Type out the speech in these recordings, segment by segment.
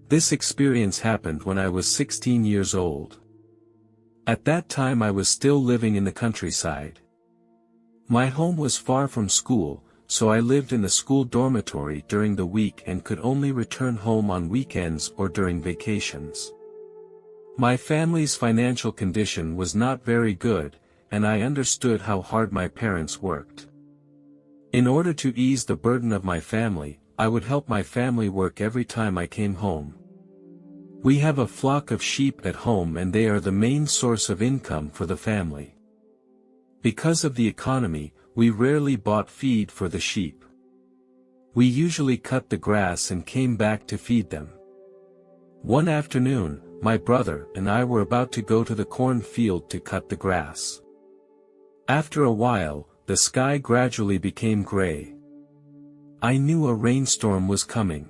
This experience happened when I was 16 years old. At that time I was still living in the countryside. My home was far from school, so I lived in the school dormitory during the week and could only return home on weekends or during vacations. My family's financial condition was not very good, and I understood how hard my parents worked. In order to ease the burden of my family, I would help my family work every time I came home. We have a flock of sheep at home and they are the main source of income for the family. Because of the economy, we rarely bought feed for the sheep. We usually cut the grass and came back to feed them. One afternoon, my brother and I were about to go to the corn field to cut the grass. After a while, the sky gradually became gray. I knew a rainstorm was coming.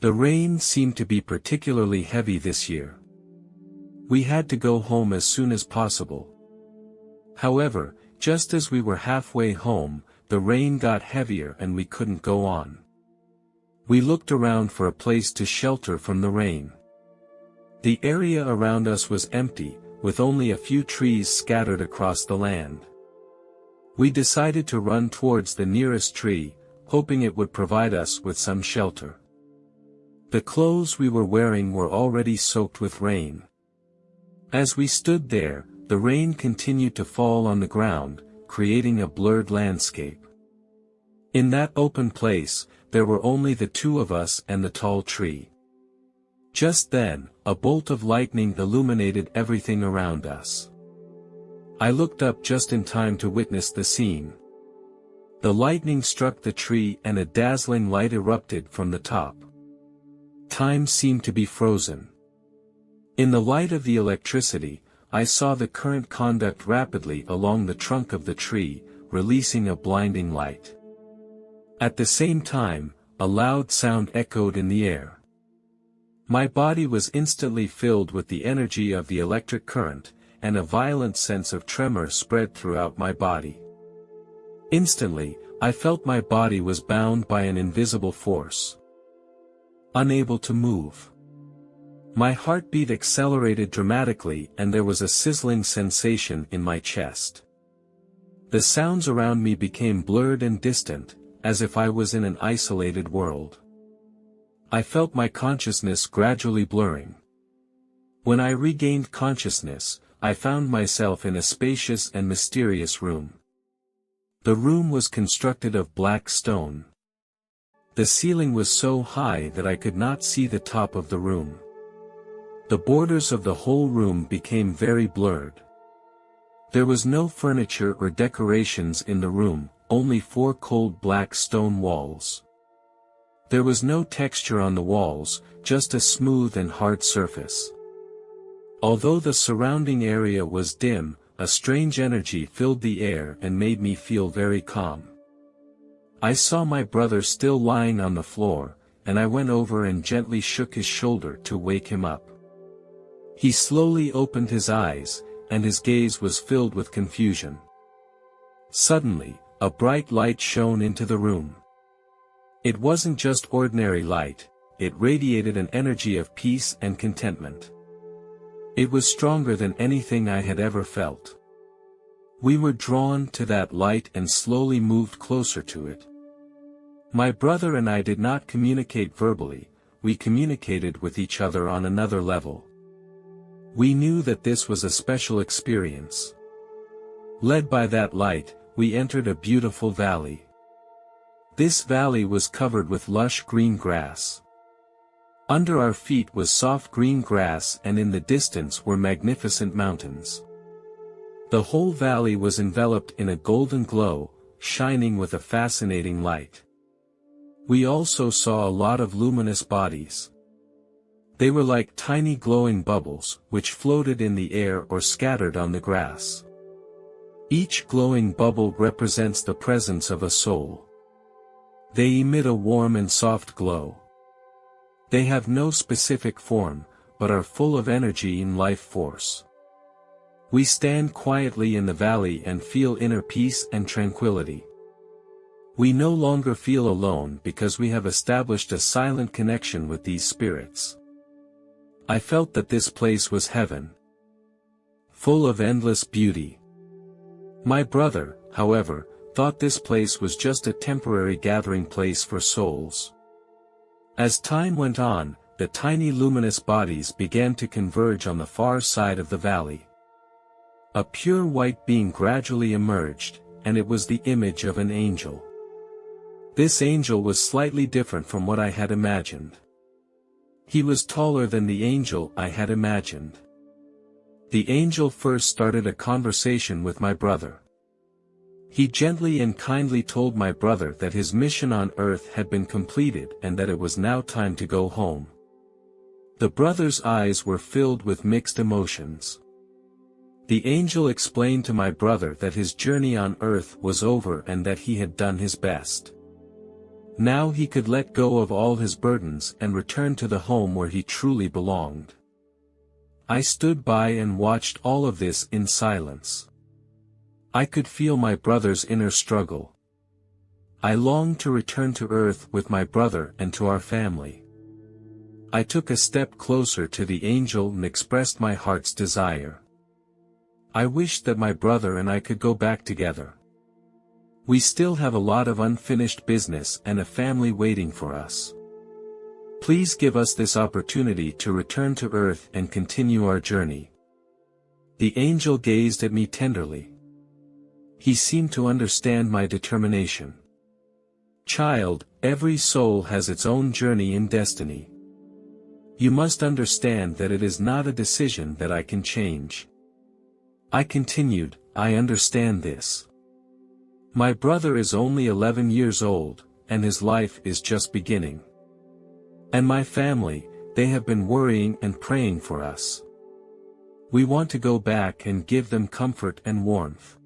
The rain seemed to be particularly heavy this year. We had to go home as soon as possible. However, just as we were halfway home, the rain got heavier and we couldn't go on. We looked around for a place to shelter from the rain. The area around us was empty, with only a few trees scattered across the land. We decided to run towards the nearest tree, hoping it would provide us with some shelter. The clothes we were wearing were already soaked with rain. As we stood there, the rain continued to fall on the ground, creating a blurred landscape. In that open place, there were only the two of us and the tall tree. Just then, a bolt of lightning illuminated everything around us. I looked up just in time to witness the scene. The lightning struck the tree and a dazzling light erupted from the top. Time seemed to be frozen. In the light of the electricity, I saw the current conduct rapidly along the trunk of the tree, releasing a blinding light. At the same time, a loud sound echoed in the air. My body was instantly filled with the energy of the electric current, and a violent sense of tremor spread throughout my body. Instantly, I felt my body was bound by an invisible force. Unable to move. My heartbeat accelerated dramatically and there was a sizzling sensation in my chest. The sounds around me became blurred and distant, as if I was in an isolated world. I felt my consciousness gradually blurring. When I regained consciousness, I found myself in a spacious and mysterious room. The room was constructed of black stone. The ceiling was so high that I could not see the top of the room. The borders of the whole room became very blurred. There was no furniture or decorations in the room, only 4 cold black stone walls. There was no texture on the walls, just a smooth and hard surface. Although the surrounding area was dim, a strange energy filled the air and made me feel very calm. I saw my brother still lying on the floor, and I went over and gently shook his shoulder to wake him up. He slowly opened his eyes, and his gaze was filled with confusion. Suddenly, a bright light shone into the room. It wasn't just ordinary light, it radiated an energy of peace and contentment. It was stronger than anything I had ever felt. We were drawn to that light and slowly moved closer to it. My brother and I did not communicate verbally, we communicated with each other on another level. We knew that this was a special experience. Led by that light, we entered a beautiful valley. This valley was covered with lush green grass. Under our feet was soft green grass and in the distance were magnificent mountains. The whole valley was enveloped in a golden glow, shining with a fascinating light. We also saw a lot of luminous bodies. They were like tiny glowing bubbles, which floated in the air or scattered on the grass. Each glowing bubble represents the presence of a soul. They emit a warm and soft glow. They have no specific form, but are full of energy and life force. We stand quietly in the valley and feel inner peace and tranquility. We no longer feel alone because we have established a silent connection with these spirits. I felt that this place was heaven, full of endless beauty. My brother, however, thought this place was just a temporary gathering place for souls. As time went on, the tiny luminous bodies began to converge on the far side of the valley. A pure white being gradually emerged, and it was the image of an angel. This angel was slightly different from what I had imagined. He was taller than the angel I had imagined. The angel first started a conversation with my brother. He gently and kindly told my brother that his mission on earth had been completed and that it was now time to go home. The brother's eyes were filled with mixed emotions. The angel explained to my brother that his journey on earth was over and that he had done his best. Now he could let go of all his burdens and return to the home where he truly belonged. I stood by and watched all of this in silence. I could feel my brother's inner struggle. I longed to return to earth with my brother and to our family. I took a step closer to the angel and expressed my heart's desire. I wished that my brother and I could go back together. We still have a lot of unfinished business and a family waiting for us. Please give us this opportunity to return to earth and continue our journey. The angel gazed at me tenderly. He seemed to understand my determination. Child, every soul has its own journey and destiny. You must understand that it is not a decision that I can change. I continued, I understand this. My brother is only 11 years old, and his life is just beginning. And my family, they have been worrying and praying for us. We want to go back and give them comfort and warmth.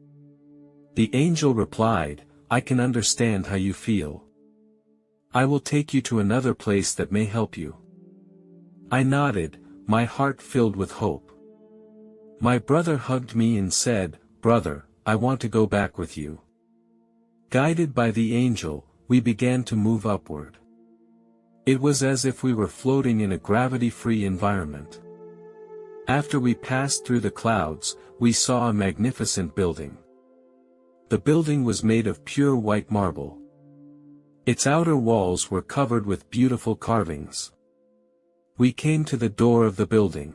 The angel replied, I can understand how you feel. I will take you to another place that may help you. I nodded, my heart filled with hope. My brother hugged me and said, Brother, I want to go back with you. Guided by the angel, we began to move upward. It was as if we were floating in a gravity-free environment. After we passed through the clouds, we saw a magnificent building. The building was made of pure white marble. Its outer walls were covered with beautiful carvings. We came to the door of the building.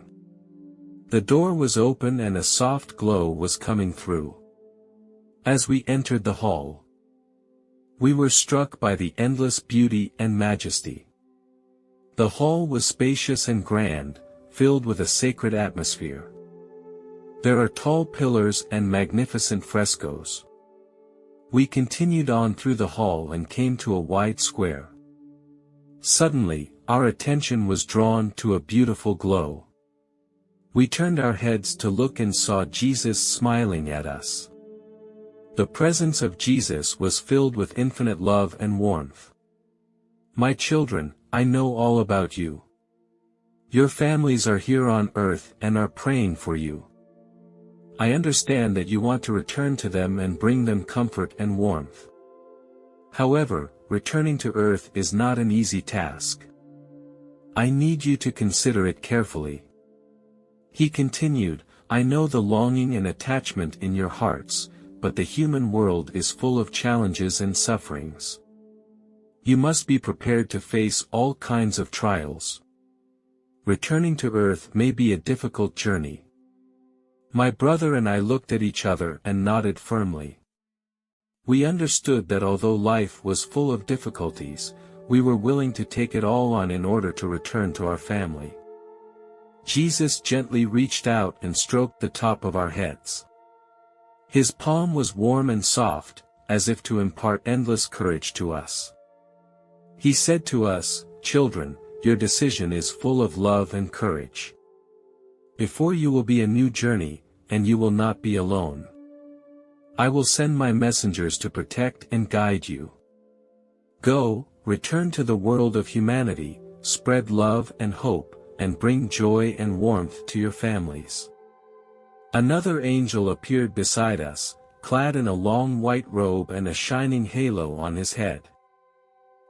The door was open and a soft glow was coming through. As we entered the hall, we were struck by the endless beauty and majesty. The hall was spacious and grand, filled with a sacred atmosphere. There are tall pillars and magnificent frescoes. We continued on through the hall and came to a wide square. Suddenly, our attention was drawn to a beautiful glow. We turned our heads to look and saw Jesus smiling at us. The presence of Jesus was filled with infinite love and warmth. My children, I know all about you. Your families are here on earth and are praying for you. I understand that you want to return to them and bring them comfort and warmth. However, returning to earth is not an easy task. I need you to consider it carefully. He continued, I know the longing and attachment in your hearts, but the human world is full of challenges and sufferings. You must be prepared to face all kinds of trials. Returning to earth may be a difficult journey. My brother and I looked at each other and nodded firmly. We understood that although life was full of difficulties, we were willing to take it all on in order to return to our family. Jesus gently reached out and stroked the top of our heads. His palm was warm and soft, as if to impart endless courage to us. He said to us, Children, your decision is full of love and courage. Before you will be a new journey, and you will not be alone. I will send my messengers to protect and guide you. Go, return to the world of humanity, spread love and hope, and bring joy and warmth to your families. Another angel appeared beside us, clad in a long white robe and a shining halo on his head.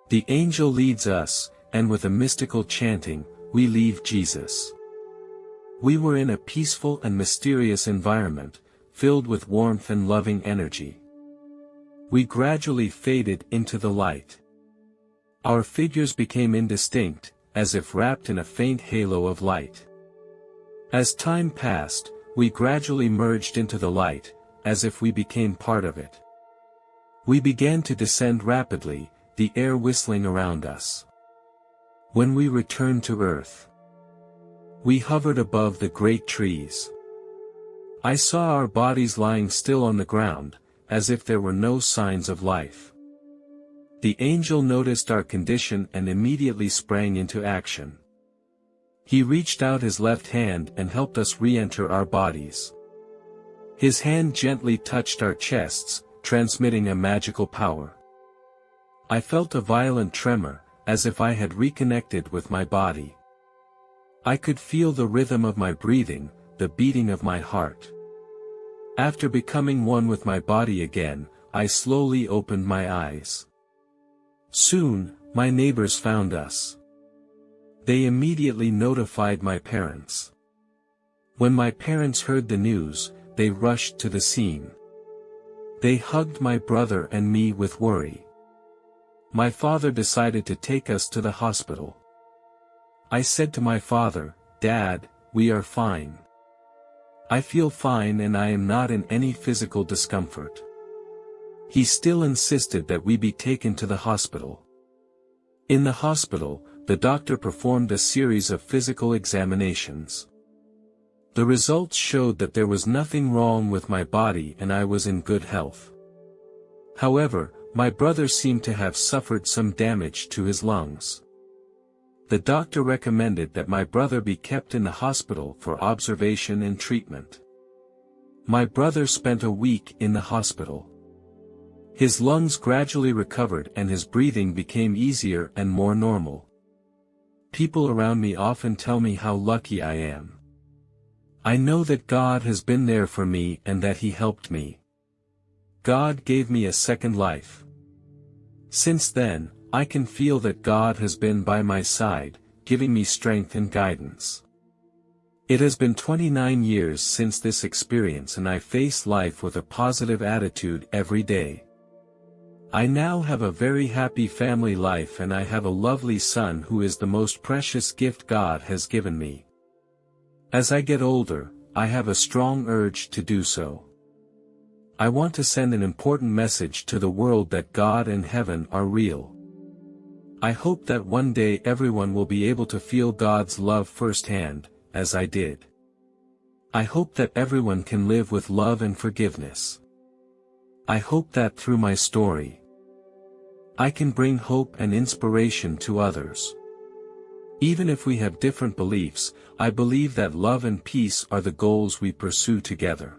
The angel leads us, and with a mystical chanting, we leave Jesus. We were in a peaceful and mysterious environment, filled with warmth and loving energy. We gradually faded into the light. Our figures became indistinct, as if wrapped in a faint halo of light. As time passed, we gradually merged into the light, as if we became part of it. We began to descend rapidly, the air whistling around us. When we returned to Earth, we hovered above the great trees. I saw our bodies lying still on the ground, as if there were no signs of life. The angel noticed our condition and immediately sprang into action. He reached out his left hand and helped us re-enter our bodies. His hand gently touched our chests, transmitting a magical power. I felt a violent tremor, as if I had reconnected with my body. I could feel the rhythm of my breathing, the beating of my heart. After becoming one with my body again, I slowly opened my eyes. Soon, my neighbors found us. They immediately notified my parents. When my parents heard the news, they rushed to the scene. They hugged my brother and me with worry. My father decided to take us to the hospital. I said to my father, "Dad, we are fine. I feel fine and I am not in any physical discomfort." He still insisted that we be taken to the hospital. In the hospital, the doctor performed a series of physical examinations. The results showed that there was nothing wrong with my body and I was in good health. However, my brother seemed to have suffered some damage to his lungs. The doctor recommended that my brother be kept in the hospital for observation and treatment. My brother spent a week in the hospital. His lungs gradually recovered and his breathing became easier and more normal. People around me often tell me how lucky I am. I know that God has been there for me and that He helped me. God gave me a second life. Since then, I can feel that God has been by my side, giving me strength and guidance. It has been 29 years since this experience and I face life with a positive attitude every day. I now have a very happy family life and I have a lovely son who is the most precious gift God has given me. As I get older, I have a strong urge to do so. I want to send an important message to the world that God and heaven are real. I hope that one day everyone will be able to feel God's love firsthand, as I did. I hope that everyone can live with love and forgiveness. I hope that through my story, I can bring hope and inspiration to others. Even if we have different beliefs, I believe that love and peace are the goals we pursue together.